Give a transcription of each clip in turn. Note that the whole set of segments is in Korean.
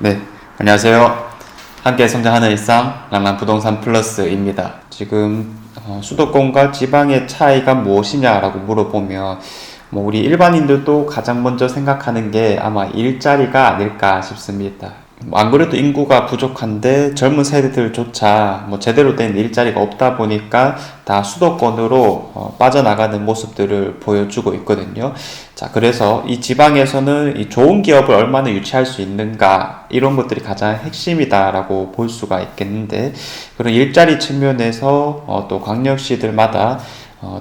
네, 안녕하세요. 함께 성장하는 일상 랑랑부동산 플러스입니다. 지금 수도권과 지방의 차이가 무엇이냐라고 물어보면 우리 일반인들도 가장 먼저 생각하는 게 아마 일자리가 아닐까 싶습니다. 안 그래도 인구가 부족한데 젊은 세대들조차 제대로 된 일자리가 없다 보니까 다 수도권으로 빠져나가는 모습들을 보여주고 있거든요. 자, 그래서 이 지방에서는 이 좋은 기업을 얼마나 유치할 수 있는가, 이런 것들이 가장 핵심이다라고 볼 수가 있겠는데, 그런 일자리 측면에서 또 광역시들마다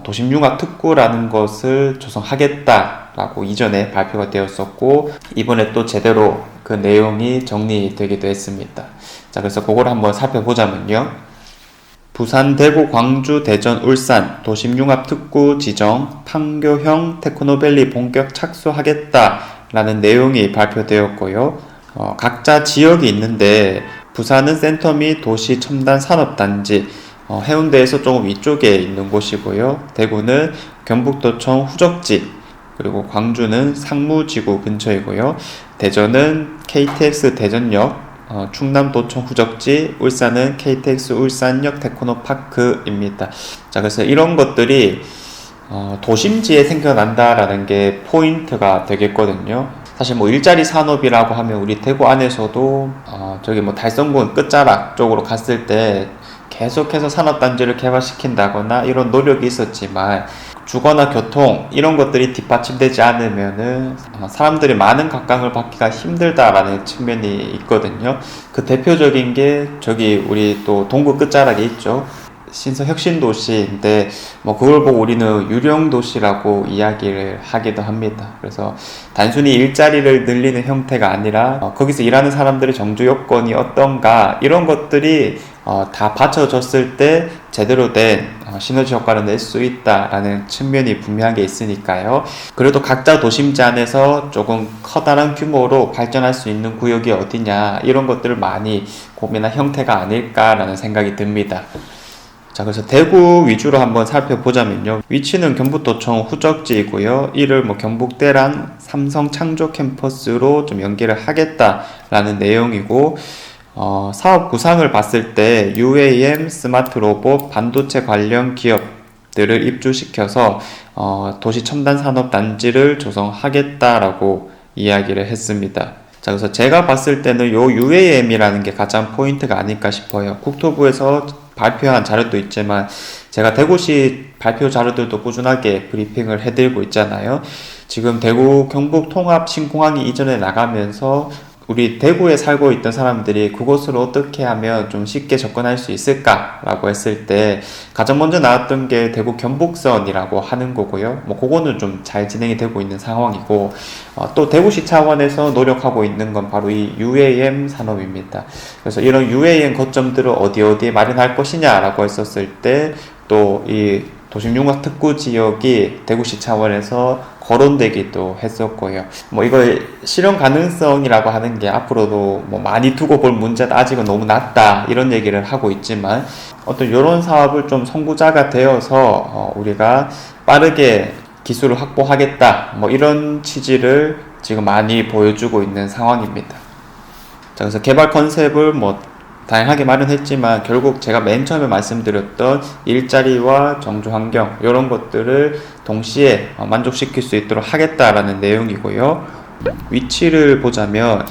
도심융합특구라는 것을 조성하겠다라고 이전에 발표가 되었었고, 이번에 또 제대로 그 내용이 정리되기도 했습니다. 자, 그래서 그걸 한번 살펴보자면요. 부산, 대구, 광주, 대전, 울산 도심융합특구 지정, 판교형 테크노밸리 본격 착수하겠다라는 내용이 발표되었고요. 각자 지역이 있는데 부산은 센터 및 도시 첨단 산업단지, 해운대에서 조금 위쪽에 있는 곳이고요. 대구는 경북도청 후적지, 그리고 광주는 상무지구 근처이고요. 대전은 KTX 대전역, 충남도청 후적지, 울산은 KTX 울산역 테크노파크입니다. 자, 그래서 이런 것들이 도심지에 생겨난다라는 게 포인트가 되겠거든요. 사실 일자리 산업이라고 하면 우리 대구 안에서도 저기 달성군 끝자락 쪽으로 갔을 때 계속해서 산업단지를 개발시킨다거나 이런 노력이 있었지만, 주거나 교통 이런 것들이 뒷받침되지 않으면은 사람들이 많은 각광을 받기가 힘들다라는 측면이 있거든요. 그 대표적인 게 저기 우리 또 동구 끝자락에 있죠. 신서 혁신도시인데 그걸 보고 우리는 유령도시라고 이야기를 하기도 합니다. 그래서 단순히 일자리를 늘리는 형태가 아니라 거기서 일하는 사람들의 정주 요건이 어떤가, 이런 것들이 다 받쳐졌을 때 제대로 된 시너지 효과를 낼 수 있다라는 측면이 분명하게 있으니까요. 그래도 각자 도심지 안에서 조금 커다란 규모로 발전할 수 있는 구역이 어디냐, 이런 것들을 많이 고민한 형태가 아닐까라는 생각이 듭니다. 자, 그래서 대구 위주로 한번 살펴보자면요. 위치는 경북도청 후적지이고요. 이를 경북대랑 삼성 창조 캠퍼스로 좀 연계를 하겠다라는 내용이고, 사업 구상을 봤을 때 UAM, 스마트 로봇, 반도체 관련 기업들을 입주시켜서 도시 첨단 산업 단지를 조성하겠다라고 이야기를 했습니다. 자, 그래서 제가 봤을 때는 요 UAM이라는 게 가장 포인트가 아닐까 싶어요. 국토부에서 발표한 자료도 있지만 제가 대구시 발표 자료들도 꾸준하게 브리핑을 해드리고 있잖아요. 지금 대구 경북 통합 신공항이 이전에 나가면서 우리 대구에 살고 있던 사람들이 그곳을 어떻게 하면 좀 쉽게 접근할 수 있을까라고 했을 때 가장 먼저 나왔던 게 대구 경북선이라고 하는 거고요. 그거는 좀 잘 진행이 되고 있는 상황이고, 또 대구시 차원에서 노력하고 있는 건 바로 이 UAM 산업입니다. 그래서 이런 UAM 거점들을 어디에 마련할 것이냐라고 했었을 때 또 이 도심융합특구 지역이 대구시 차원에서 거론되기도 했었고요. 이걸 실현 가능성이라고 하는 게 앞으로도 많이 두고 볼 문제다, 아직은 너무 낮다, 이런 얘기를 하고 있지만 어떤 이런 사업을 좀 선구자가 되어서 우리가 빠르게 기술을 확보하겠다, 이런 취지를 지금 많이 보여주고 있는 상황입니다. 자, 그래서 개발 컨셉을 다양하게 마련했지만 결국 제가 맨 처음에 말씀드렸던 일자리와 정주 환경, 이런 것들을 동시에 만족시킬 수 있도록 하겠다라는 내용이고요. 위치를 보자면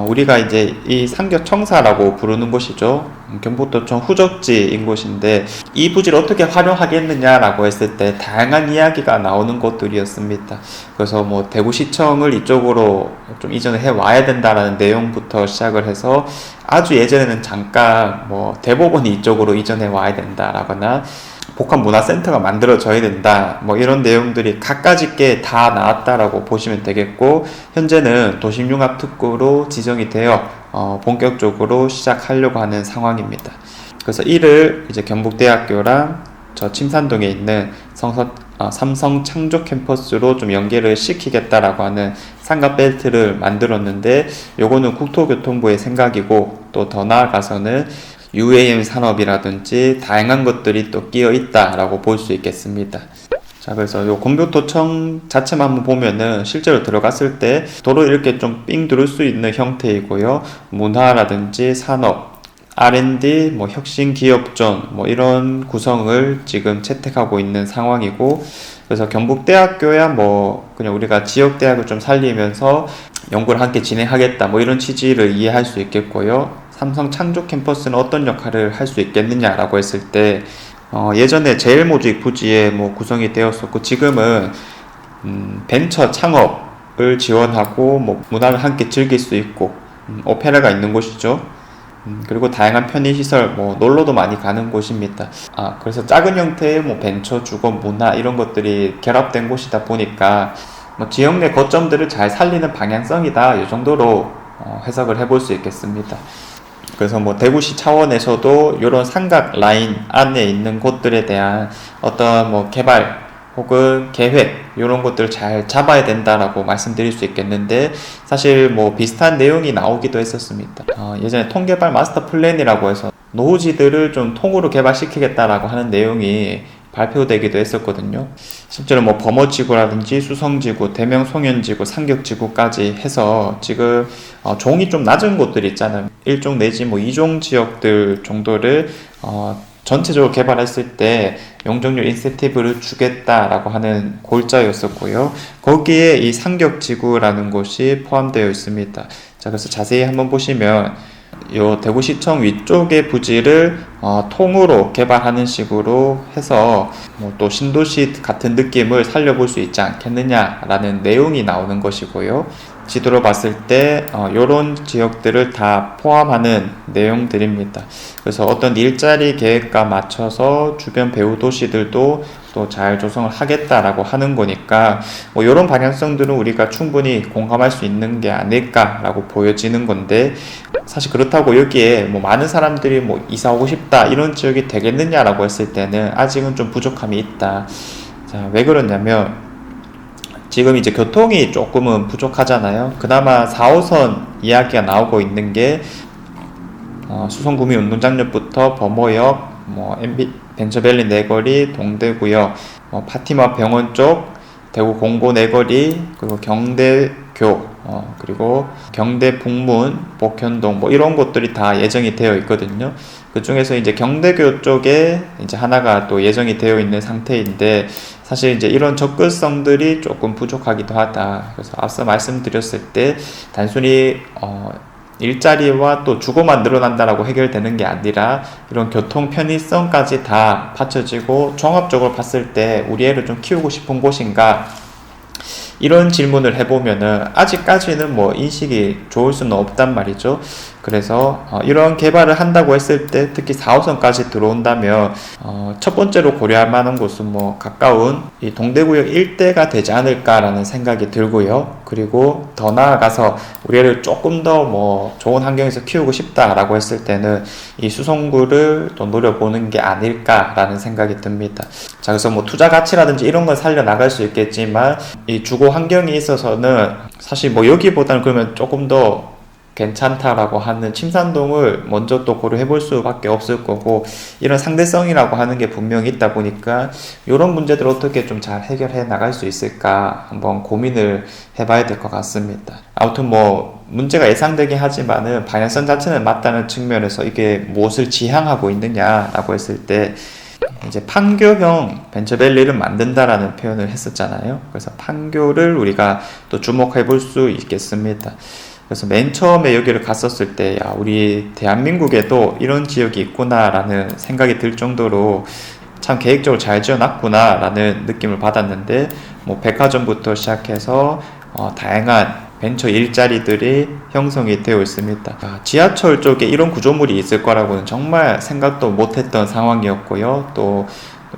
우리가 이제 이 상교청사라고 부르는 곳이죠. 경북도청 후적지인 곳인데 이 부지를 어떻게 활용하겠느냐라고 했을 때 다양한 이야기가 나오는 곳들이었습니다. 그래서 대구시청을 이쪽으로 좀 이전을 해 와야 된다라는 내용부터 시작을 해서 아주 예전에는 잠깐 대법원이 이쪽으로 이전해 와야 된다라거나 복합문화센터가 만들어져야 된다, 이런 내용들이 갖가지 게 다 나왔다라고 보시면 되겠고, 현재는 도심융합특구로 지정이 되어 본격적으로 시작하려고 하는 상황입니다. 그래서 이를 이제 경북대학교랑 저 침산동에 있는 삼성 창조 캠퍼스로 좀 연계를 시키겠다라고 하는 삼각벨트를 만들었는데, 요거는 국토교통부의 생각이고, 또 더 나아가서는 UAM 산업이라든지 다양한 것들이 또 끼어 있다라고 볼 수 있겠습니다. 자, 그래서 요 공교토청 자체만 한번 보면은 실제로 들어갔을 때 도로 이렇게 좀 삥 두를 수 있는 형태이고요. 문화라든지 산업, R&D, 뭐 혁신 기업존, 뭐 이런 구성을 지금 채택하고 있는 상황이고, 그래서 경북대학교야 뭐 그냥 우리가 지역대학을 좀 살리면서 연구를 함께 진행하겠다, 뭐 이런 취지를 이해할 수 있겠고요. 삼성 창조 캠퍼스는 어떤 역할을 할 수 있겠느냐라고 했을 때, 예전에 제일모직 부지에 뭐 구성이 되었었고, 지금은 벤처 창업을 지원하고 뭐 문화를 함께 즐길 수 있고, 오페라가 있는 곳이죠. 그리고 다양한 편의시설, 뭐 놀러도 많이 가는 곳입니다. 그래서 작은 형태의 뭐 벤처, 주거, 문화 이런 것들이 결합된 곳이다 보니까 뭐 지역 내 거점들을 잘 살리는 방향성이다, 이 정도로 해석을 해볼 수 있겠습니다. 그래서 뭐 대구시 차원에서도 이런 삼각 라인 안에 있는 곳들에 대한 어떤 뭐 개발 혹은 계획 이런 것들을 잘 잡아야 된다라고 말씀드릴 수 있겠는데, 사실 뭐 비슷한 내용이 나오기도 했었습니다. 예전에 통개발 마스터 플랜이라고 해서 노후지들을 좀 통으로 개발시키겠다라고 하는 내용이 발표되기도 했었거든요. 실제로 뭐 범어지구라든지 수성지구, 대명송현지구, 상격지구까지 해서 지금 종이 좀 낮은 곳들 있잖아요. 1종 내지 뭐 2종 지역들 정도를 전체적으로 개발했을 때 용적률 인센티브를 주겠다라고 하는 골자였었고요. 거기에 이 상격지구라는 곳이 포함되어 있습니다. 자, 그래서 자세히 한번 보시면 요 대구시청 위쪽의 부지를 통으로 개발하는 식으로 해서 뭐 또 신도시 같은 느낌을 살려볼 수 있지 않겠느냐라는 내용이 나오는 것이고요. 지도로 봤을 때 이런 지역들을 다 포함하는 내용들입니다. 그래서 어떤 일자리 계획과 맞춰서 주변 배후 도시들도 또 잘 조성을 하겠다라고 하는 거니까 뭐 이런 방향성들은 우리가 충분히 공감할 수 있는 게 아닐까라고 보여지는 건데, 사실 그렇다고 여기에 뭐 많은 사람들이 뭐 이사 오고 싶다 이런 지역이 되겠느냐라고 했을 때는 아직은 좀 부족함이 있다. 자, 왜 그러냐면 지금 이제 교통이 조금은 부족하잖아요. 그나마 4호선 이야기가 나오고 있는 게 수성구미 운동장역부터 범어역, 뭐 벤처밸리 내거리, 동대구역, 파티마 병원 쪽, 대구 공고 내거리, 그리고 경대교, 그리고 경대 북문, 복현동 뭐 이런 곳들이 다 예정이 되어 있거든요. 그 중에서 이제 경대교 쪽에 이제 하나가 또 예정이 되어 있는 상태인데, 사실 이제 이런 접근성들이 조금 부족하기도 하다. 그래서 앞서 말씀드렸을 때 단순히 일자리와 또 주거만 늘어난다라고 해결되는 게 아니라 이런 교통 편의성까지 다 받쳐지고 종합적으로 봤을 때 우리 애를 좀 키우고 싶은 곳인가, 이런 질문을 해보면은 아직까지는 뭐 인식이 좋을 수는 없단 말이죠. 그래서 이런 개발을 한다고 했을 때 특히 4호선까지 들어온다면 첫 번째로 고려할 만한 곳은 뭐 가까운 이 동대구역 일대가 되지 않을까라는 생각이 들고요. 그리고 더 나아가서 우리 애를 조금 더 뭐 좋은 환경에서 키우고 싶다라고 했을 때는 이 수성구를 또 노려보는 게 아닐까라는 생각이 듭니다. 자, 그래서 뭐 투자 가치라든지 이런 건 살려 나갈 수 있겠지만 이 주거 환경이 있어서는 사실 뭐 여기보다는 그러면 조금 더 괜찮다라고 하는 침산동을 먼저 또 고려해 볼 수밖에 없을 거고, 이런 상대성이라고 하는 게 분명히 있다 보니까 이런 문제들을 어떻게 좀 잘 해결해 나갈 수 있을까 한번 고민을 해봐야 될 것 같습니다. 아무튼 뭐 문제가 예상되긴 하지만은 방향성 자체는 맞다는 측면에서 이게 무엇을 지향하고 있느냐라고 했을 때 이제 판교형 벤처밸리를 만든다라는 표현을 했었잖아요. 그래서 판교를 우리가 또 주목해 볼 수 있겠습니다. 그래서 맨 처음에 여기를 갔었을 때, 야, 우리 대한민국에도 이런 지역이 있구나라는 생각이 들 정도로 참 계획적으로 잘 지어놨구나라는 느낌을 받았는데, 뭐 백화점부터 시작해서 다양한 벤처 일자리들이 형성이 되어 있습니다. 지하철 쪽에 이런 구조물이 있을 거라고는 정말 생각도 못했던 상황이었고요. 또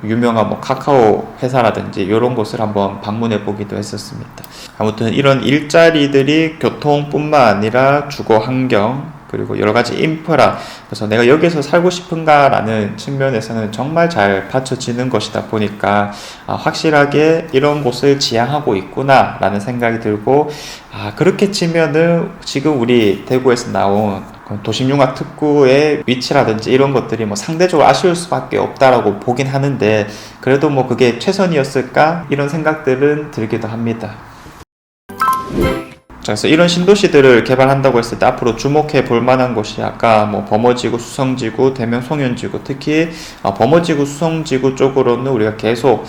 유명한 뭐 카카오 회사라든지 이런 곳을 한번 방문해 보기도 했었습니다. 아무튼 이런 일자리들이 교통뿐만 아니라 주거 환경, 그리고 여러 가지 인프라, 그래서 내가 여기서 살고 싶은가라는 측면에서는 정말 잘 받쳐지는 것이다 보니까 확실하게 이런 곳을 지향하고 있구나라는 생각이 들고, 그렇게 치면은 지금 우리 대구에서 나온 도심융합 특구의 위치라든지 이런 것들이 뭐 상대적으로 아쉬울 수밖에 없다라고 보긴 하는데, 그래도 뭐 그게 최선이었을까? 이런 생각들은 들기도 합니다. 그래서 이런 신도시들을 개발한다고 했을 때 앞으로 주목해 볼 만한 곳이 아까 뭐 범어지구, 수성지구, 대명 송현지구, 특히 범어지구, 수성지구 쪽으로는 우리가 계속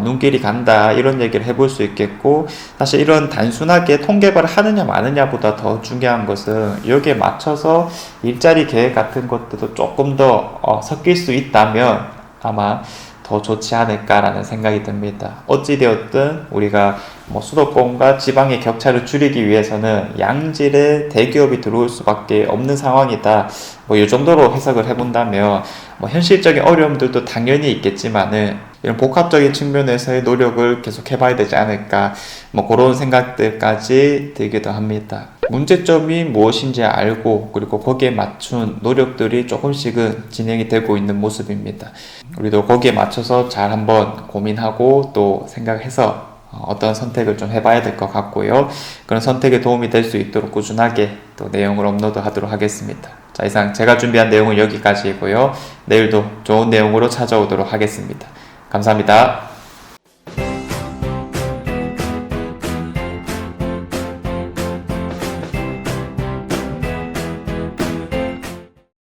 눈길이 간다 이런 얘기를 해볼 수 있겠고, 사실 이런 단순하게 통개발을 하느냐 마느냐보다 더 중요한 것은 여기에 맞춰서 일자리 계획 같은 것들도 조금 더 섞일 수 있다면 아마 더 좋지 않을까라는 생각이 듭니다. 어찌되었든 우리가 뭐 수도권과 지방의 격차를 줄이기 위해서는 양질의 대기업이 들어올 수밖에 없는 상황이다. 뭐 이 정도로 해석을 해본다면 뭐 현실적인 어려움들도 당연히 있겠지만은 이런 복합적인 측면에서의 노력을 계속 해봐야 되지 않을까, 뭐 그런 생각들까지 들기도 합니다. 문제점이 무엇인지 알고 그리고 거기에 맞춘 노력들이 조금씩은 진행이 되고 있는 모습입니다. 우리도 거기에 맞춰서 잘 한번 고민하고 또 생각해서 어떤 선택을 좀 해봐야 될 것 같고요. 그런 선택에 도움이 될 수 있도록 꾸준하게 또 내용을 업로드 하도록 하겠습니다. 자, 이상 제가 준비한 내용은 여기까지이고요. 내일도 좋은 내용으로 찾아오도록 하겠습니다. 감사합니다.